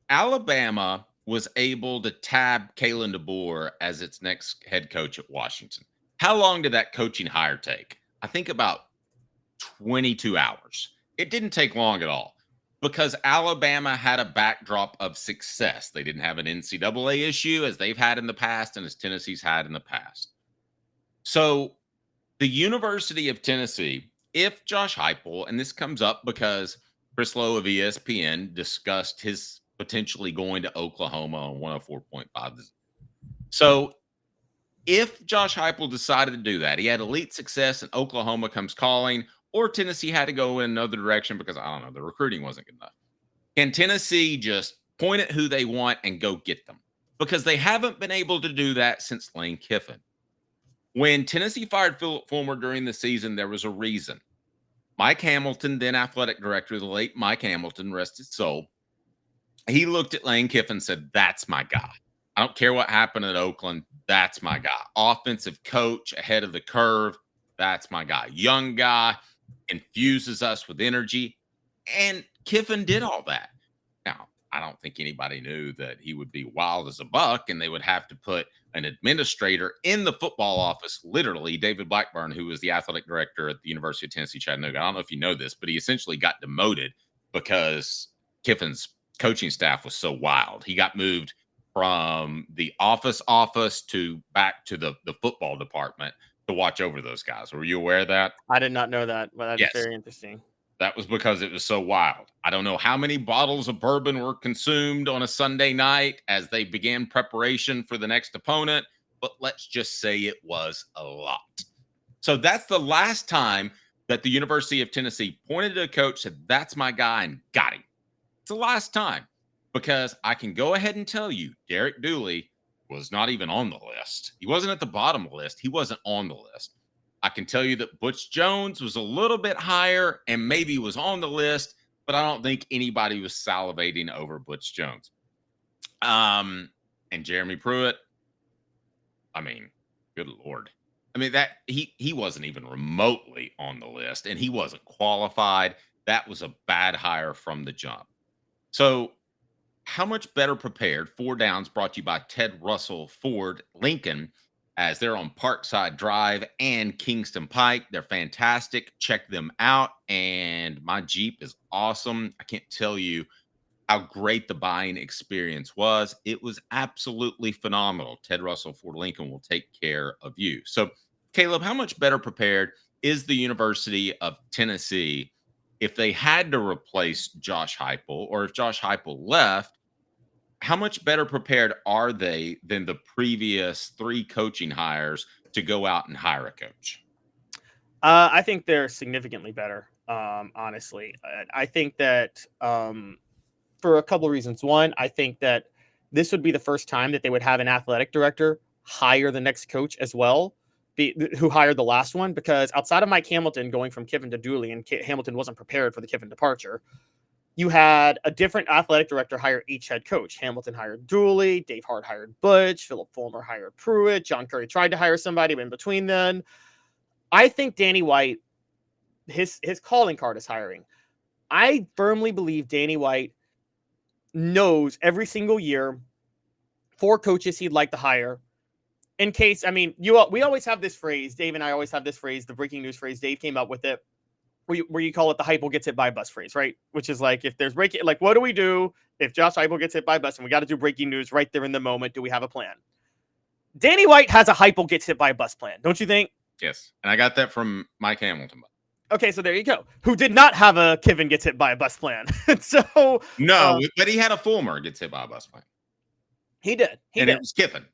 Alabama was able to tab Kalen DeBoer as its next head coach at Washington. How long did that coaching hire take? I think about 22 hours. It didn't take long at all because Alabama had a backdrop of success. They didn't have an NCAA issue as they've had in the past and as Tennessee's had in the past. So the University of Tennessee, if Josh Heupel, and this comes up because Chris Lowe of ESPN discussed his potentially going to Oklahoma on 104.5. So if Josh Heupel decided to do that, he had elite success and Oklahoma comes calling, or Tennessee had to go in another direction because I don't know, the recruiting wasn't good enough. Can Tennessee just point at who they want and go get them? Because they haven't been able to do that since Lane Kiffin. When Tennessee fired Philip Fulmer during the season, there was a reason. Mike Hamilton, then athletic director, the late Mike Hamilton, rest his soul, he looked at Lane Kiffin and said, "That's my guy. I don't care what happened at Oakland. That's my guy. Offensive coach ahead of the curve. That's my guy. Young guy, infuses us with energy." And Kiffin did all that. Now, I don't think anybody knew that he would be wild as a buck and they would have to put an administrator in the football office, literally, David Blackburn, who was the athletic director at the University of Tennessee, Chattanooga. I don't know if you know this, but he essentially got demoted because Kiffin's coaching staff was so wild. He got moved from the office to back to the football department to watch over those guys. Were you aware of that? I did not know that, but that is Yes. very interesting. That was because it was so wild. I don't know how many bottles of bourbon were consumed on a Sunday night as they began preparation for the next opponent, but let's just say it was a lot. So that's the last time that the University of Tennessee pointed to a coach, said, "That's my guy," and got him. It's the last time because I can go ahead and tell you Derek Dooley was not even on the list. He wasn't at the bottom of the list. He wasn't on the list. I can tell you that Butch Jones was a little bit higher and maybe was on the list, but I don't think anybody was salivating over Butch Jones. And Jeremy Pruitt, I mean, good Lord. I mean, that he wasn't even remotely on the list and he wasn't qualified. That was a bad hire from the jump. So how much better prepared? Four Downs brought to you by Ted Russell Ford Lincoln as they're on Parkside Drive and Kingston Pike. They're fantastic. Check them out. And my Jeep is awesome. I can't tell you how great the buying experience was. It was absolutely phenomenal. Ted Russell Ford Lincoln will take care of you. So, Caleb, how much better prepared is the University of Tennessee if they had to replace Josh Heupel, or if Josh Heupel left? How much better prepared are they than the previous three coaching hires to go out and hire a coach? I think they're significantly better. Honestly, I think that for a couple of reasons. One, I think that this would be the first time that they would have an athletic director hire the next coach as well, who hired the last one, because outside of Mike Hamilton going from Kiffin to Dooley, and Hamilton wasn't prepared for the Kiffin departure, you had a different athletic director hire each head coach. Hamilton hired Dooley, Dave Hart hired Butch, Philip Fulmer hired Pruitt, John Curry tried to hire somebody, but in between then, I think Danny White, his calling card is hiring. I firmly believe Danny White knows every single year 4 coaches he'd like to hire. In case, I mean, we always have this phrase, Dave and I always have this phrase, the breaking news phrase, Dave came up with it, where you call it the Heupel gets hit by a bus phrase, right? Which is like, if there's breaking, like, what do we do if Josh Heupel gets hit by a bus and we got to do breaking news right there in the moment? Do we have a plan? Danny White has a Heupel gets hit by a bus plan, don't you think? Yes. And I got that from Mike Hamilton. Okay, so there you go. Who did not have a Kiffin gets hit by a bus plan. So no, but he had a Fulmer gets hit by a bus plan. He did. It was Kiffin.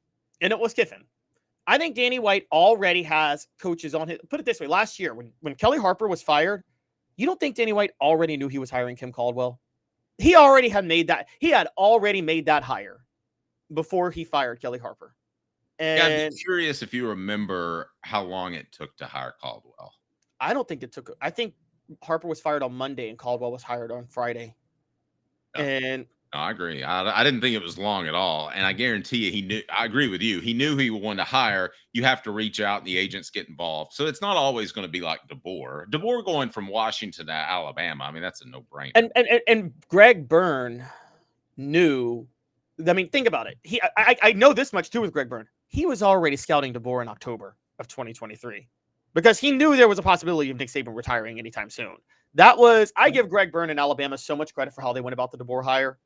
And it was Kiffin. I think Danny White already has coaches on his. Put it this way: last year, when Kelly Harper was fired, you don't think Danny White already knew he was hiring Kim Caldwell? He already had made that. He had already made that hire before he fired Kelly Harper. And yeah, I'd be curious if you remember how long it took to hire Caldwell. I don't think it took. I think Harper was fired on Monday and Caldwell was hired on Friday. Oh. And no, I agree. I didn't think it was long at all. And I guarantee you, he knew. I agree with you. He knew he wanted to hire. You have to reach out and the agents get involved. So it's not always going to be like DeBoer. DeBoer going from Washington to Alabama. I mean, that's a no-brainer. And Greg Byrne knew. I mean, think about it. I know this much too with Greg Byrne. He was already scouting DeBoer in October of 2023 because he knew there was a possibility of Nick Saban retiring anytime soon. I give Greg Byrne and Alabama so much credit for how they went about the DeBoer hire.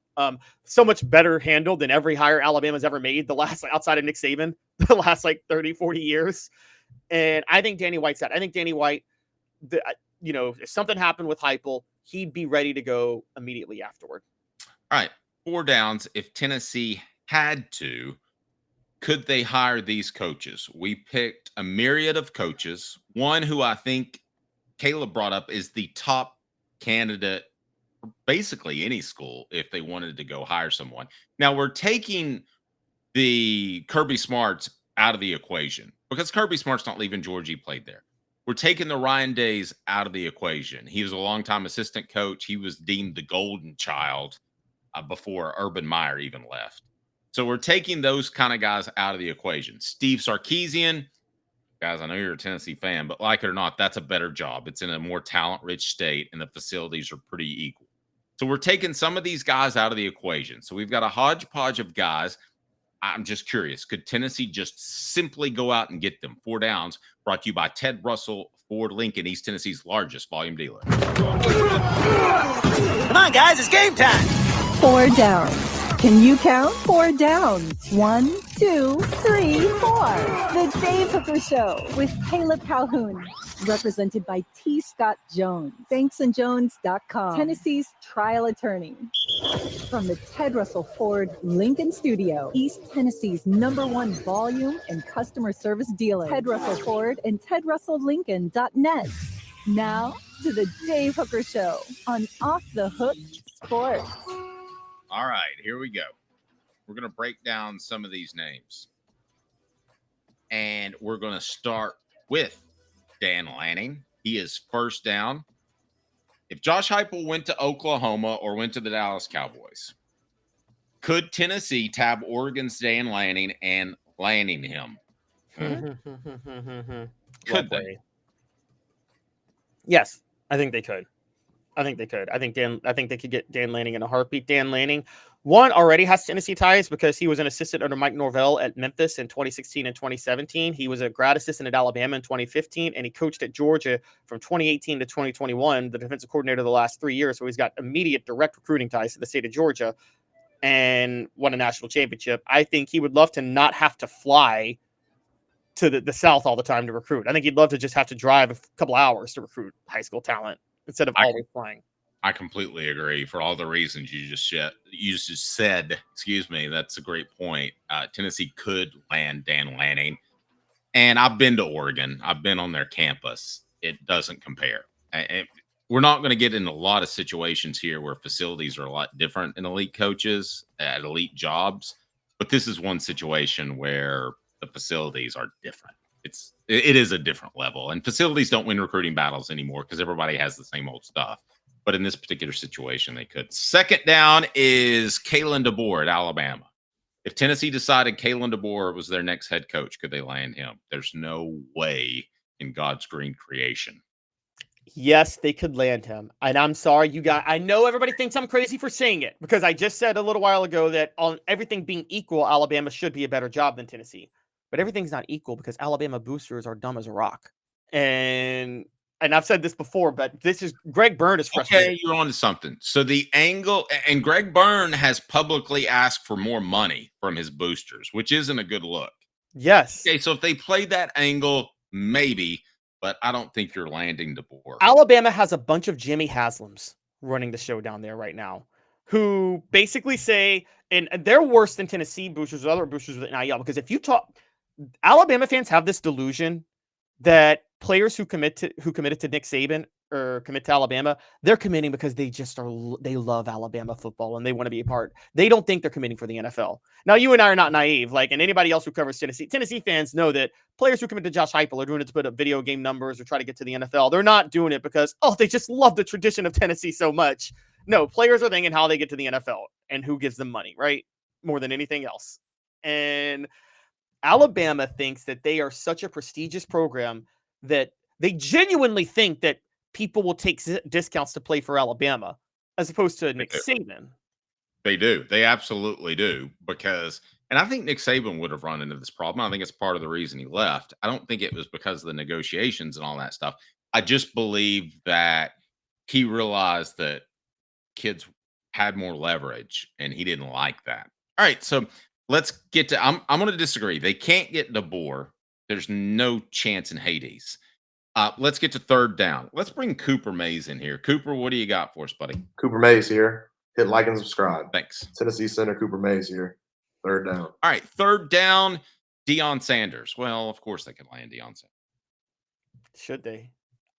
So much better handled than every hire Alabama's ever made outside of Nick Saban, the last 30, 40 years. And I think Danny White's that. I think Danny White, if something happened with Heupel, he'd be ready to go immediately afterward. All right. 4 downs. If Tennessee had to, could they hire these coaches? We picked a myriad of coaches. One who I think Caleb brought up is the top candidate for basically any school if they wanted to go hire someone. Now we're taking the Kirby Smarts out of the equation because Kirby Smart's not leaving Georgia. He played there. We're taking the Ryan Days out of the equation. He was a longtime assistant coach. He was deemed the golden child before Urban Meyer even left. So we're taking those kind of guys out of the equation. Steve Sarkisian, guys, I know you're a Tennessee fan, but like it or not, that's a better job. It's in a more talent-rich state, and the facilities are pretty equal. So we're taking some of these guys out of the equation. So we've got a hodgepodge of guys. I'm just curious, could Tennessee just simply go out and get them? 4 downs, brought to you by Ted Russell Ford Lincoln, East Tennessee's largest volume dealer. Come on, guys, it's game time. 4 downs. Can you count? 4 downs. 1, 2, 3, 4. The Dave Hooker Show with Caleb Calhoun. Represented by T. Scott Jones. BanksandJones.com. Tennessee's trial attorney. From the Ted Russell Ford Lincoln Studio, East Tennessee's #1 volume and customer service dealer. Ted Russell Ford and TedRussellLincoln.net. Now to the Dave Hooker Show on Off the Hook Sports. All right, here we go. We're going to break down some of these names. And we're going to start with Dan Lanning. He is first down. If Josh Heupel went to Oklahoma or went to the Dallas Cowboys, could Tennessee tab Oregon's Dan Lanning and landing him? Could they? Yes, I think they could. I think they could get Dan Lanning in a heartbeat. Dan Lanning, one, already has Tennessee ties because he was an assistant under Mike Norvell at Memphis in 2016 and 2017. He was a grad assistant at Alabama in 2015, and he coached at Georgia from 2018 to 2021, the defensive coordinator the last 3 years. So he's got immediate direct recruiting ties to the state of Georgia and won a national championship. I think he would love to not have to fly to the South all the time to recruit. I think he'd love to just have to drive a couple hours to recruit high school talent instead of always flying. I completely agree for all the reasons you just said. Excuse me. That's a great point. Tennessee could land Dan Lanning. And I've been to Oregon. I've been on their campus. It doesn't compare. We're not going to get into a lot of situations here where facilities are a lot different in elite coaches at elite jobs. But this is one situation where the facilities are different. It is a different level. And facilities don't win recruiting battles anymore because everybody has the same old stuff. But in this particular situation, they could. Second down is Kalen DeBoer at Alabama. If Tennessee decided Kalen DeBoer was their next head coach, could they land him? There's no way in God's green creation. Yes, they could land him. And I'm sorry, I know everybody thinks I'm crazy for saying it because I just said a little while ago that on everything being equal, Alabama should be a better job than Tennessee. But everything's not equal because Alabama boosters are dumb as a rock. And I've said this before, but this is Greg Byrne is frustrated. Okay, you're on to something. So the angle, and Greg Byrne has publicly asked for more money from his boosters, which isn't a good look. Yes. Okay, so if they play that angle, maybe, but I don't think you're landing DeBoer. Alabama has a bunch of Jimmy Haslams running the show down there right now who basically say, and they're worse than Tennessee boosters or other boosters with NIL, because if you talk, Alabama fans have this delusion that players who committed to Nick Saban or commit to Alabama, they're committing because they love Alabama football and they want to be a part. They don't think they're committing for the NFL. Now, you and I are not naive, and anybody else who covers Tennessee fans know that players who commit to Josh Heupel are doing it to put up video game numbers or try to get to the NFL. They're not doing it because, they just love the tradition of Tennessee so much. No, players are thinking how they get to the NFL and who gives them money, right? More than anything else. And Alabama thinks that they are such a prestigious program that they genuinely think that people will take discounts to play for Alabama as opposed to Nick Saban. They do. They absolutely do because and I think Nick Saban would have run into this problem. I think it's part of the reason he left. I don't think it was because of the negotiations and all that stuff. I just believe that he realized that kids had more leverage and he didn't like that. All right, so let's get to I'm going to disagree. They can't get DeBoer. There's no chance in Hades. Let's get to third down. Let's bring Cooper Mays in here. Cooper, what do you got for us, buddy? Cooper Mays here. Hit like and subscribe. Thanks. Tennessee center Cooper Mays here. Third down. All right, third down, Deion Sanders. Well, of course they could land Deion Sanders. Should they?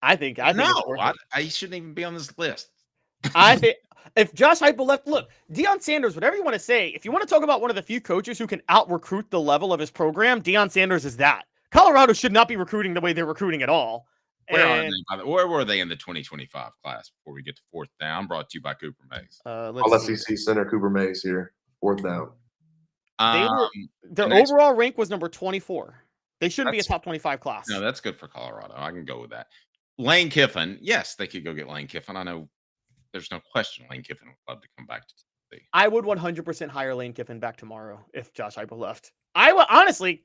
I think No, it's worth it. I shouldn't even be on this list. I think if Josh Heupel left, look, Deion Sanders, whatever you want to say, if you want to talk about one of the few coaches who can out-recruit the level of his program, Deion Sanders is that. Colorado should not be recruiting the way they're recruiting at all. Where were they in the 2025 class before we get to fourth down? Brought to you by Cooper Mays. All SEC center Cooper Mays here. Fourth down. Their overall rank was number 24. They shouldn't be a top 25 class. No, that's good for Colorado. I can go with that. Lane Kiffin. Yes, they could go get Lane Kiffin. I know there's no question Lane Kiffin would love to come back to Tennessee. I would 100% hire Lane Kiffin back tomorrow if Josh Heupel left. I would honestly.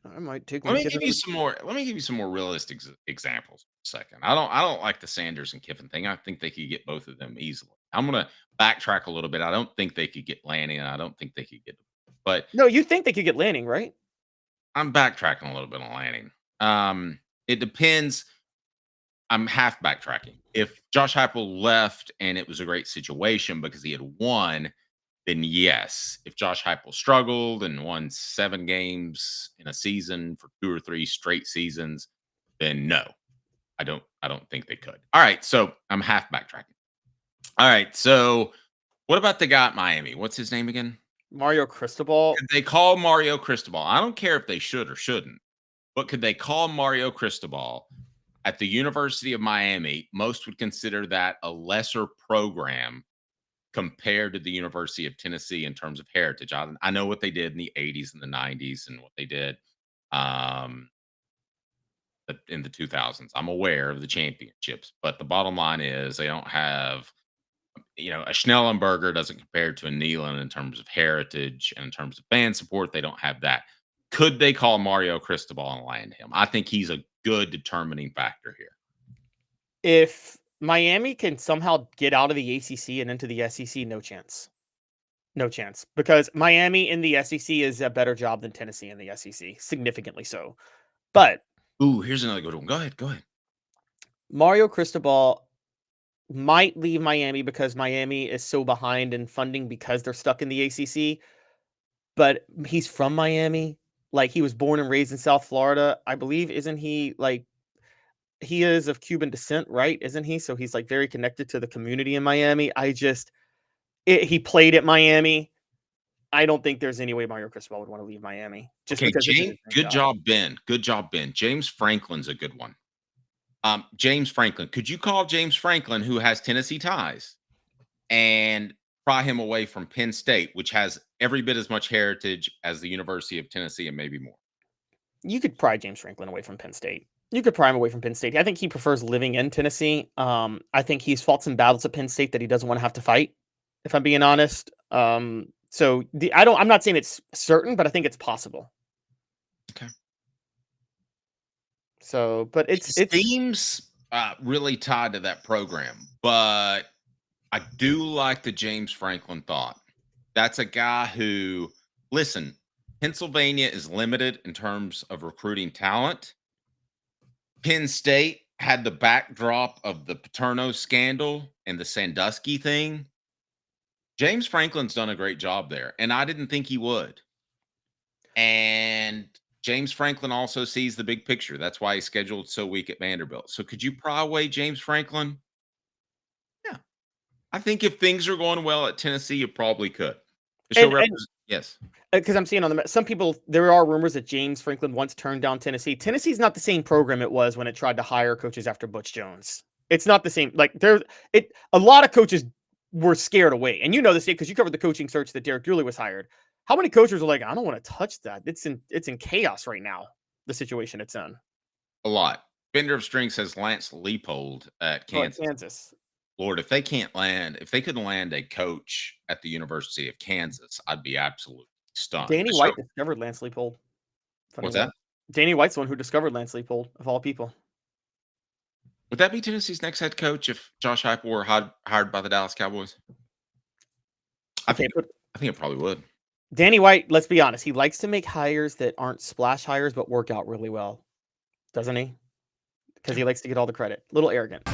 I might take. Let me give you some more realistic examples for a second. I don't like the Sanders and Kiffin thing. I think they could get both of them easily. I'm gonna backtrack a little bit. I don't think they could get Lanning, and I don't think they could get. But no, you think they could get Lanning, right? I'm backtracking a little bit on Lanning. It depends. I'm half backtracking. If Josh Heupel left and it was a great situation because he had won, then yes. If Josh Heupel struggled and won 7 games in a season for 2 or 3 straight seasons, then no. I don't think they could. All right, so I'm half backtracking. All right, so what about the guy at Miami? What's his name again? Mario Cristobal. Could they call Mario Cristobal? I don't care if they should or shouldn't, but could they call Mario Cristobal at the University of Miami? Most would consider that a lesser program compared to the University of Tennessee in terms of heritage. I know what they did in the 80s and the 90s and what they did in the 2000s. I'm aware of the championships, but the bottom line is they don't have, a Schnellenberger doesn't compare to a Neyland in terms of heritage and in terms of fan support. They don't have that. Could they call Mario Cristobal and land him? I think he's a good determining factor here. If Miami can somehow get out of the ACC and into the SEC, no chance. No chance. Because Miami in the SEC is a better job than Tennessee in the SEC, significantly so. But here's another good one. Go ahead. Mario Cristobal might leave Miami because Miami is so behind in funding because they're stuck in the ACC. But he's from Miami. Like, he was born and raised in South Florida, I believe. Isn't he, like, he is of Cuban descent, right? Isn't he? So he's, like, very connected to the community in Miami. He played at Miami. I don't think there's any way Mario Cristobal would want to leave Miami. Because good job, Ben. Good job, Ben. James Franklin's a good one. James Franklin. Could you call James Franklin, who has Tennessee ties, and pry him away from Penn State, which has every bit as much heritage as the University of Tennessee and maybe more? You could pry James Franklin away from Penn State. You could pry him away from Penn State. I think he prefers living in Tennessee. I think he's fought some battles at Penn State that he doesn't want to have to fight, if I'm being honest. I'm not saying it's certain, but I think it's possible. Okay. So, but it seems really tied to that program, but I do like the James Franklin thought. That's a guy who, listen, Pennsylvania is limited in terms of recruiting talent. Penn State had the backdrop of the Paterno scandal and the Sandusky thing. James Franklin's done a great job there, and I didn't think he would. And James Franklin also sees the big picture. That's why he's scheduled so weak at Vanderbilt. So could you pry away James Franklin? Yeah. I think if things are going well at Tennessee, you probably could. Yes. Because I'm seeing some people, there are rumors that James Franklin once turned down Tennessee. Tennessee's not the same program it was when it tried to hire coaches after Butch Jones. It's not the same. Like, a lot of coaches were scared away. And you know this because you covered the coaching search that Derek Dooley was hired. How many coaches are like, I don't want to touch that. It's in chaos right now, the situation it's in. A lot. Bender of String says Lance Leipold at Kansas. Kansas. Lord, if they couldn't land a coach at the University of Kansas, I'd be absolutely stunned. Danny White discovered Lance Leipold. What's that? Danny White's the one who discovered Lance Leipold, of all people. Would that be Tennessee's next head coach if Josh Heupel were hired by the Dallas Cowboys? I think it probably would. Danny White, let's be honest, he likes to make hires that aren't splash hires but work out really well, doesn't he? Because he likes to get all the credit. Little arrogant.